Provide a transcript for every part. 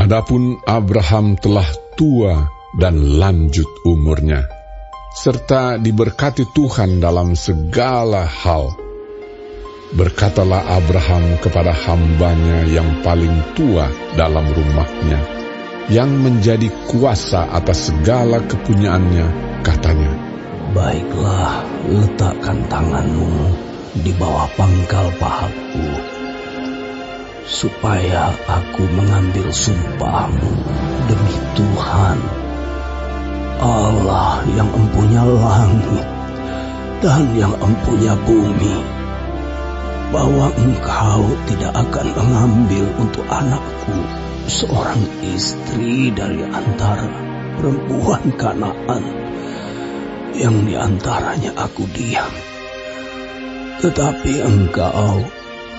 Adapun Abraham telah tua dan lanjut umurnya, serta diberkati Tuhan dalam segala hal. Berkatalah Abraham kepada hambanya yang paling tua dalam rumahnya, yang menjadi kuasa atas segala kepunyaannya, katanya, "Baiklah, letakkan tanganmu di bawah pangkal pahaku, supaya aku mengambil sumpahmu demi Tuhan, Allah yang empunya langit dan yang empunya bumi, bahwa engkau tidak akan mengambil untuk anakku seorang istri dari antara perempuan Kanaan yang di antaranya aku diam. Tetapi engkau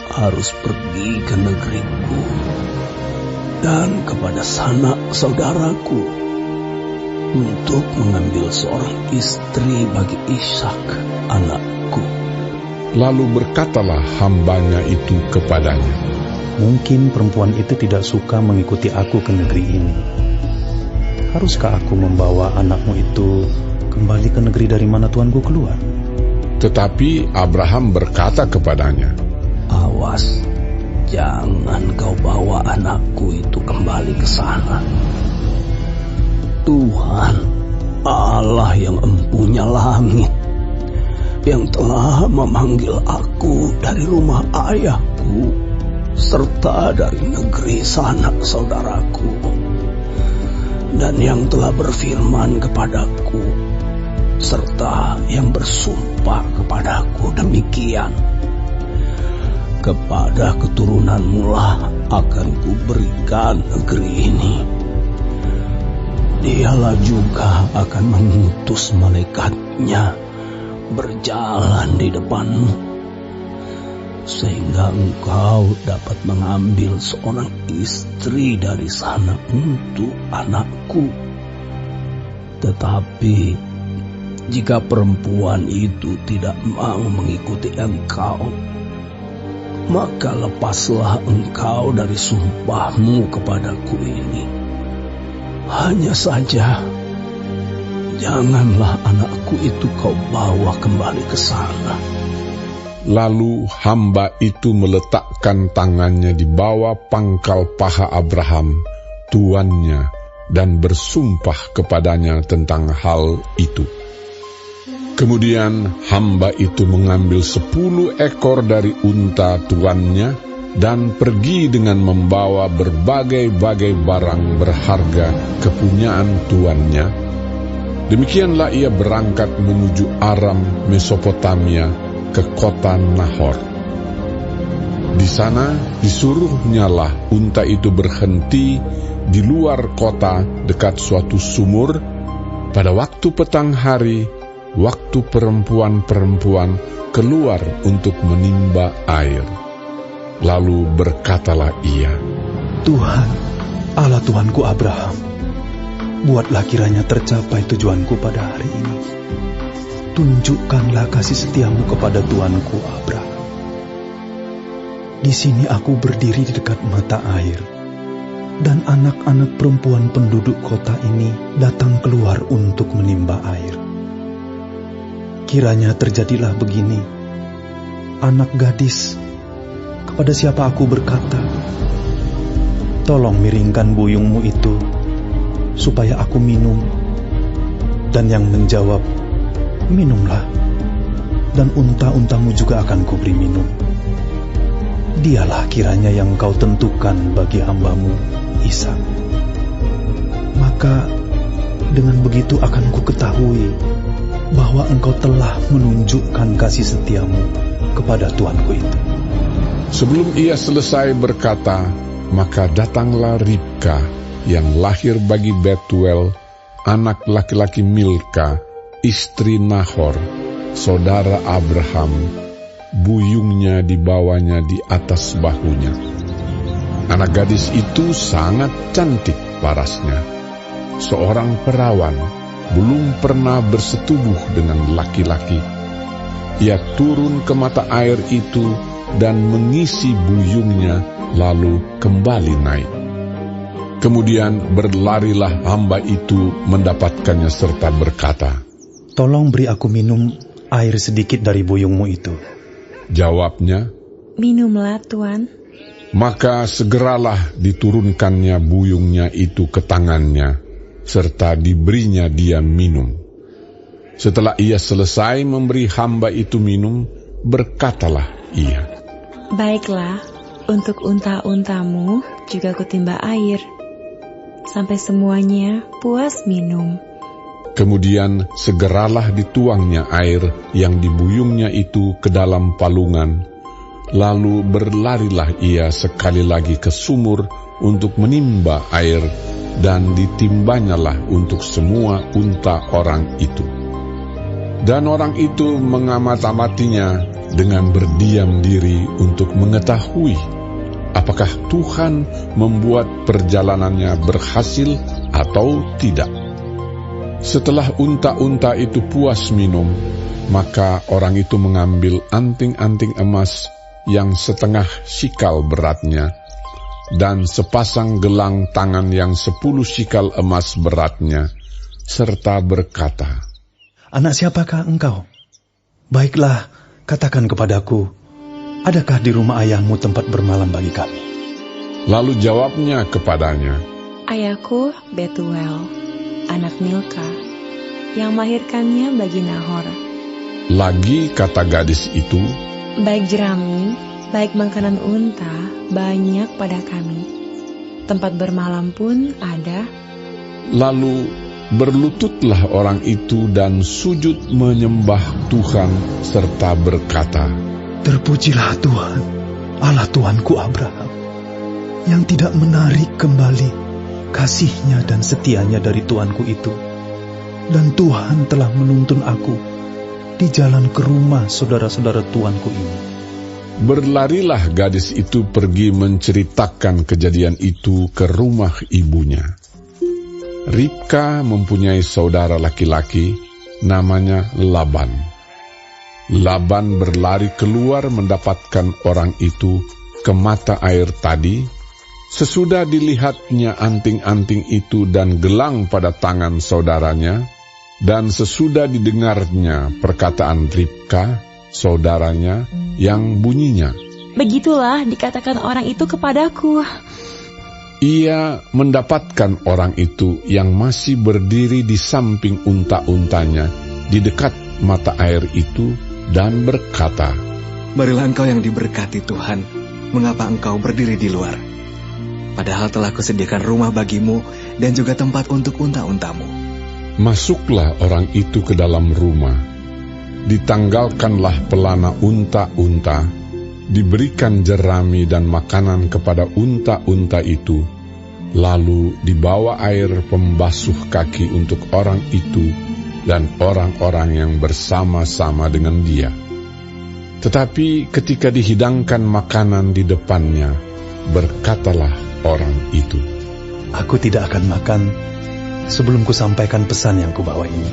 harus pergi ke negeriku dan kepada sanak saudaraku untuk mengambil seorang istri bagi Ishak anakku." Lalu berkatalah hambanya itu kepadanya, "Mungkin perempuan itu tidak suka mengikuti aku ke negeri ini. Haruskah aku membawa anakmu itu kembali ke negeri dari mana tuanku keluar?" Tetapi Abraham berkata kepadanya, "Awas, jangan kau bawa anakku itu kembali ke sana. Tuhan, Allah yang empunya langit, yang telah memanggil aku dari rumah ayahku, serta dari negeri sanak saudaraku, dan yang telah berfirman kepadaku, serta yang bersumpah kepadaku demikian, kepada keturunanmu lah akan kuberikan negeri ini. Dialah juga akan mengutus malaikatnya berjalan di depanmu, sehingga engkau dapat mengambil seorang istri dari sana untuk anakku. Tetapi jika perempuan itu tidak mau mengikuti engkau, maka lepaslah engkau dari sumpahmu kepadaku ini. Hanya saja, janganlah anakku itu kau bawa kembali ke sana." Lalu hamba itu meletakkan tangannya di bawah pangkal paha Abraham, tuannya, dan bersumpah kepadanya tentang hal itu. Kemudian hamba itu mengambil 10 ekor dari unta tuannya dan pergi dengan membawa berbagai-bagai barang berharga kepunyaan tuannya. Demikianlah ia berangkat menuju Aram, Mesopotamia, ke kota Nahor. Di sana disuruhnyalah unta itu berhenti di luar kota dekat suatu sumur pada waktu petang hari, waktu perempuan-perempuan keluar untuk menimba air. Lalu berkatalah ia, "Tuhan, Allah Tuanku Abraham, buatlah kiranya tercapai tujuanku pada hari ini. Tunjukkanlah kasih setiamu kepada Tuanku Abraham. Di sini aku berdiri di dekat mata air, dan anak-anak perempuan penduduk kota ini datang keluar untuk menimba air. Kiranya terjadilah begini, anak gadis, kepada siapa aku berkata, tolong miringkan buyungmu itu, supaya aku minum, dan yang menjawab, minumlah, dan unta-untamu juga akan kuberi minum. Dialah kiranya yang kau tentukan bagi hambamu Ishak. Maka dengan begitu akan ku ketahui bahwa engkau telah menunjukkan kasih setiamu kepada tuanku itu." Sebelum ia selesai berkata, maka datanglah Ribka yang lahir bagi Betuel, anak laki-laki Milka, istri Nahor, saudara Abraham. Buyungnya dibawanya di atas bahunya. Anak gadis itu sangat cantik parasnya, seorang perawan, belum pernah bersetubuh dengan laki-laki. Ia turun ke mata air itu dan mengisi buyungnya, lalu kembali naik. Kemudian berlarilah hamba itu mendapatkannya serta berkata, "Tolong beri aku minum air sedikit dari buyungmu itu." Jawabnya, "Minumlah, Tuan." maka segeralah diturunkannya buyungnya itu ke tangannya, serta diberinya dia minum. Setelah ia selesai memberi hamba itu minum, berkatalah ia, "Baiklah, untuk unta-untamu juga kutimba air, sampai semuanya puas minum." Kemudian segeralah dituangnya air yang dibuyungnya itu ke dalam palungan. Lalu berlarilah ia sekali lagi ke sumur untuk menimba air, dan ditimbanyalah untuk semua unta orang itu. Dan orang itu mengamat-amatinya dengan berdiam diri untuk mengetahui apakah Tuhan membuat perjalanannya berhasil atau tidak. Setelah unta-unta itu puas minum, maka orang itu mengambil anting-anting emas yang setengah sikal beratnya, dan sepasang gelang tangan yang 10 sikal emas beratnya, serta berkata, "Anak siapakah engkau? Baiklah, katakan kepadaku, adakah di rumah ayahmu tempat bermalam bagi kami?" Lalu jawabnya kepadanya, "Ayahku Betuel, anak Milka, yang melahirkannya bagi Nahor." Lagi kata gadis itu, "Baik jerami, baik makanan unta, banyak pada kami. Tempat bermalam pun ada." Lalu berlututlah orang itu dan sujud menyembah Tuhan serta berkata, "Terpujilah Tuhan, Allah Tuanku Abraham, yang tidak menarik kembali kasih-Nya dan setia-Nya dari Tuanku itu. Dan Tuhan telah menuntun aku di jalan ke rumah saudara-saudara Tuanku ini." Berlarilah gadis itu pergi menceritakan kejadian itu ke rumah ibunya. Ribka mempunyai saudara laki-laki, namanya Laban. Laban berlari keluar mendapatkan orang itu ke mata air tadi. Sesudah dilihatnya anting-anting itu dan gelang pada tangan saudaranya, dan sesudah didengarnya perkataan Ribka, saudaranya, yang bunyinya, "Begitulah dikatakan orang itu kepadaku." ia mendapatkan orang itu yang masih berdiri di samping unta-untanya di dekat mata air itu, dan berkata, "Marilah engkau yang diberkati Tuhan, mengapa engkau berdiri di luar? Padahal telah kusediakan rumah bagimu dan juga tempat untuk unta-untamu." Masuklah orang itu ke dalam rumah. Ditanggalkanlah pelana unta-unta, diberikan jerami dan makanan kepada unta-unta itu, lalu dibawa air pembasuh kaki untuk orang itu dan orang-orang yang bersama-sama dengan dia. Tetapi ketika dihidangkan makanan di depannya, berkatalah orang itu, "Aku tidak akan makan sebelum kusampaikan pesan yang kubawa ini."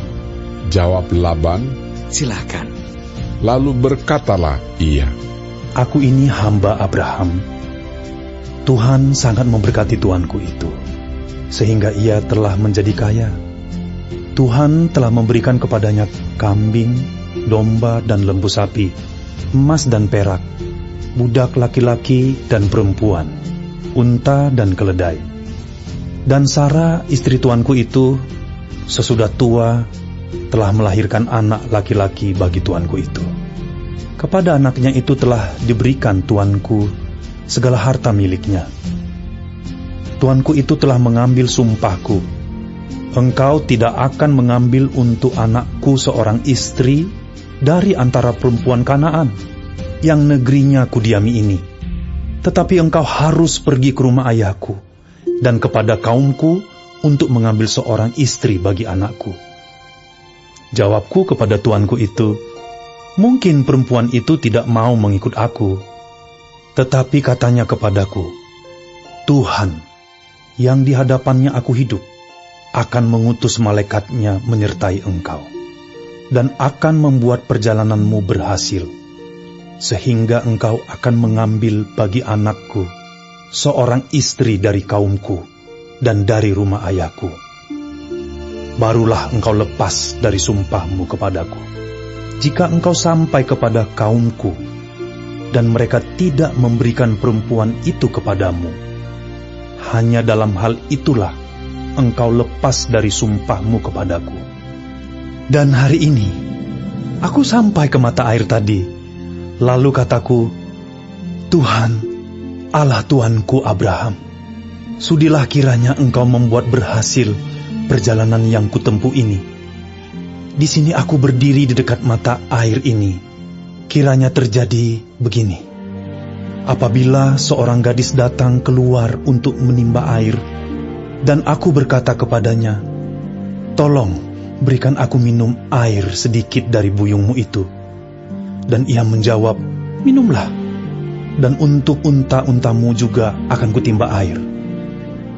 Jawab Laban, "Silakan." Lalu berkatalah ia, "Aku ini hamba Abraham. Tuhan sangat memberkati tuanku itu, sehingga ia telah menjadi kaya. Tuhan telah memberikan kepadanya kambing, domba, dan lembu sapi, emas dan perak, budak laki-laki dan perempuan, unta dan keledai. Dan Sara, istri tuanku itu, sesudah tua, telah melahirkan anak laki-laki bagi tuanku itu. Kepada anaknya itu telah diberikan tuanku segala harta miliknya. Tuanku itu telah mengambil sumpahku, engkau tidak akan mengambil untuk anakku seorang istri dari antara perempuan Kanaan, yang negerinya kudiami ini. Tetapi engkau harus pergi ke rumah ayahku dan kepada kaumku untuk mengambil seorang istri bagi anakku." Jawabku kepada tuanku itu, "Mungkin perempuan itu tidak mau mengikut aku." Tetapi katanya kepadaku, "Tuhan, yang di hadapannya aku hidup, akan mengutus malaikatnya menyertai engkau, dan akan membuat perjalananmu berhasil, sehingga engkau akan mengambil bagi anakku seorang istri dari kaumku, dan dari rumah ayahku. Barulah engkau lepas dari sumpahmu kepadaku. Jika engkau sampai kepada kaumku, dan mereka tidak memberikan perempuan itu kepadamu, hanya dalam hal itulah engkau lepas dari sumpahmu kepadaku. Dan hari ini, aku sampai ke mata air tadi, lalu kataku, Tuhan, Allah Tuanku Abraham, sudilah kiranya engkau membuat berhasil perjalanan yang kutempuh ini. Di sini aku berdiri di dekat mata air ini. Kiranya terjadi begini. Apabila seorang gadis datang keluar untuk menimba air, dan aku berkata kepadanya, tolong berikan aku minum air sedikit dari buyungmu itu. Dan ia menjawab, minumlah, dan untuk unta-untamu juga akan kutimba air.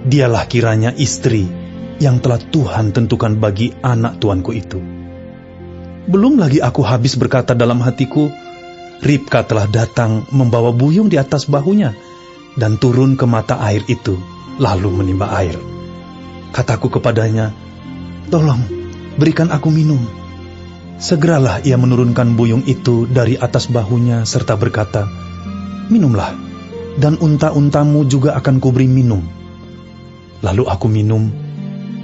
Dialah kiranya istri yang telah Tuhan tentukan bagi anak tuanku itu. Belum lagi aku habis berkata dalam hatiku, Ribka telah datang membawa buyung di atas bahunya dan turun ke mata air itu, lalu menimba air. Kataku kepadanya, tolong berikan aku minum. Segeralah ia menurunkan buyung itu dari atas bahunya serta berkata, minumlah, dan unta-untamu juga akan kuberi minum. Lalu aku minum,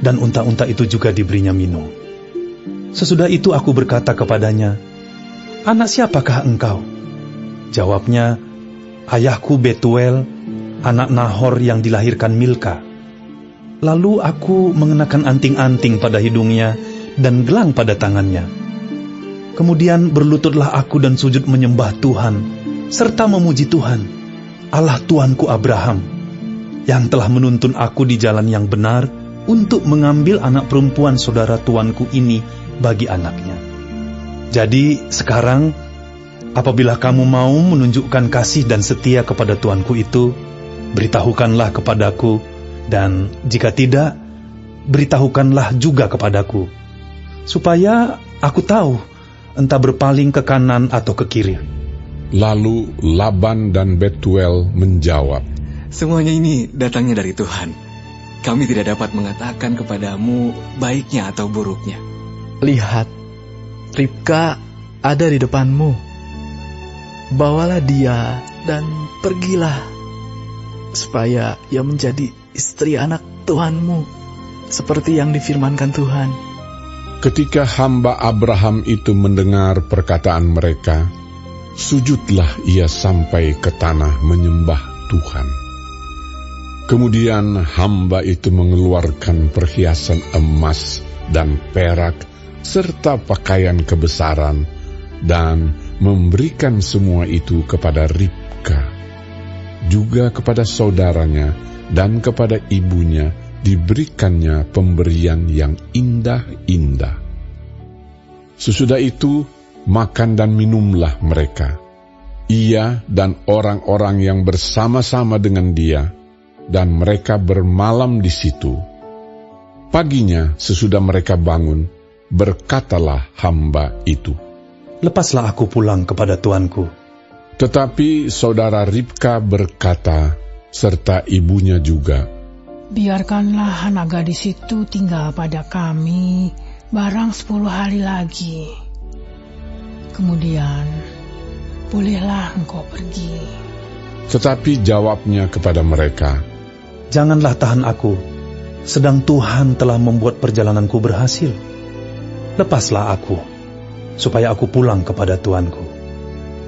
dan unta-unta itu juga diberinya minum. Sesudah itu aku berkata kepadanya, anak siapakah engkau? Jawabnya, ayahku Betuel, anak Nahor yang dilahirkan Milka. Lalu aku mengenakan anting-anting pada hidungnya dan gelang pada tangannya. Kemudian berlututlah aku dan sujud menyembah Tuhan, serta memuji Tuhan, Allah Tuanku Abraham, yang telah menuntun aku di jalan yang benar untuk mengambil anak perempuan saudara tuanku ini bagi anaknya. Jadi sekarang, apabila kamu mau menunjukkan kasih dan setia kepada tuanku itu, beritahukanlah kepadaku, dan jika tidak, beritahukanlah juga kepadaku, supaya aku tahu entah berpaling ke kanan atau ke kiri. Lalu Laban dan Betuel menjawab, semuanya ini datangnya dari Tuhan. Kami tidak dapat mengatakan kepadamu baiknya atau buruknya. Lihat, Ribka ada di depanmu. Bawalah dia dan pergilah, supaya ia menjadi istri anak Tuhanmu, seperti yang difirmankan Tuhan. ketika hamba Abraham itu mendengar perkataan mereka, sujudlah ia sampai ke tanah menyembah Tuhan. Kemudian hamba itu mengeluarkan perhiasan emas dan perak serta pakaian kebesaran dan memberikan semua itu kepada Ribka, juga kepada saudaranya dan kepada ibunya diberikannya pemberian yang indah-indah. Sesudah itu makan dan minumlah mereka, ia dan orang-orang yang bersama-sama dengan dia, dan mereka bermalam di situ. Paginya sesudah mereka bangun, berkatalah hamba itu, "Lepaslah aku pulang kepada tuanku." Tetapi saudara Ribka berkata, serta ibunya juga, "Biarkanlah anak gadis itu tinggal pada kami barang 10 hari lagi. Kemudian bolehlah engkau pergi." Tetapi jawabnya kepada mereka, "Janganlah tahan aku, sedang Tuhan telah membuat perjalananku berhasil. Lepaslah aku, supaya aku pulang kepada tuanku."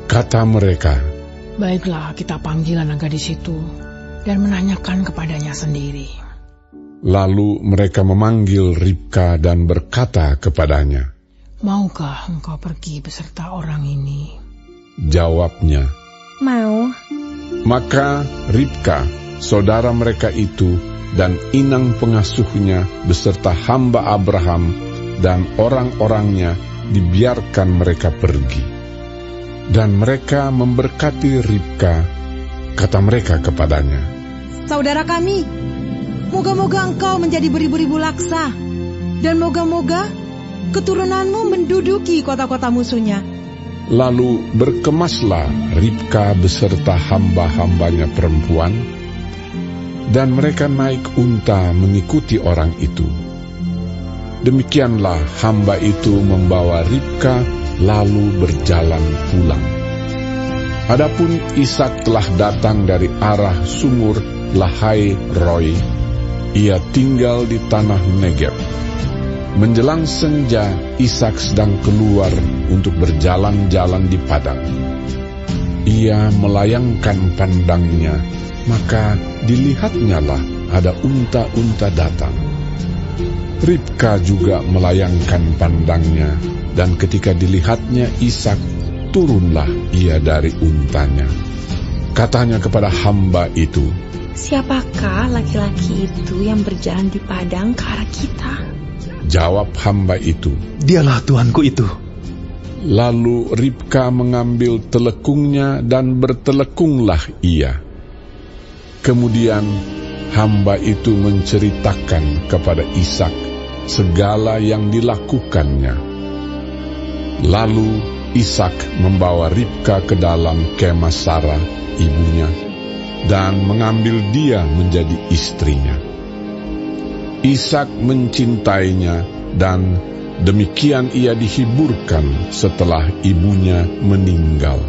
Kata mereka, "Baiklah, kita panggil anak gadis itu dan menanyakan kepadanya sendiri." Lalu mereka memanggil Ribka dan berkata kepadanya, "Maukah engkau pergi beserta orang ini?" Jawabnya, "Mau." Maka Ribka, saudara mereka itu, dan inang pengasuhnya beserta hamba Abraham dan orang-orangnya dibiarkan mereka pergi. Dan mereka memberkati Ribka. Kata mereka kepadanya, "Saudara kami, moga-moga engkau menjadi beribu-ribu laksa, dan moga-moga keturunanmu menduduki kota-kota musuhnya." Lalu berkemaslah Ribka beserta hamba-hambanya perempuan, dan mereka naik unta mengikuti orang itu. Demikianlah hamba itu membawa Ribka lalu berjalan pulang. Adapun Ishak telah datang dari arah sumur Lahai Roi. Ia tinggal di tanah Negeb. Menjelang senja, Ishak sedang keluar untuk berjalan-jalan di padang. Ia melayangkan pandangnya, maka dilihatnyalah ada unta-unta datang. Ribka juga melayangkan pandangnya, dan ketika dilihatnya Ishak, turunlah ia dari untanya. Katanya kepada hamba itu, "Siapakah laki-laki itu yang berjalan di padang ke arah kita?" Jawab hamba itu, "Dialah tuanku itu." Lalu Ribka mengambil telekungnya dan bertelekunglah ia. Kemudian hamba itu menceritakan kepada Ishak segala yang dilakukannya. Lalu Ishak membawa Ribka ke dalam kemah Sarah, ibunya, dan mengambil dia menjadi istrinya. Ishak mencintainya, dan demikian ia dihiburkan setelah ibunya meninggal.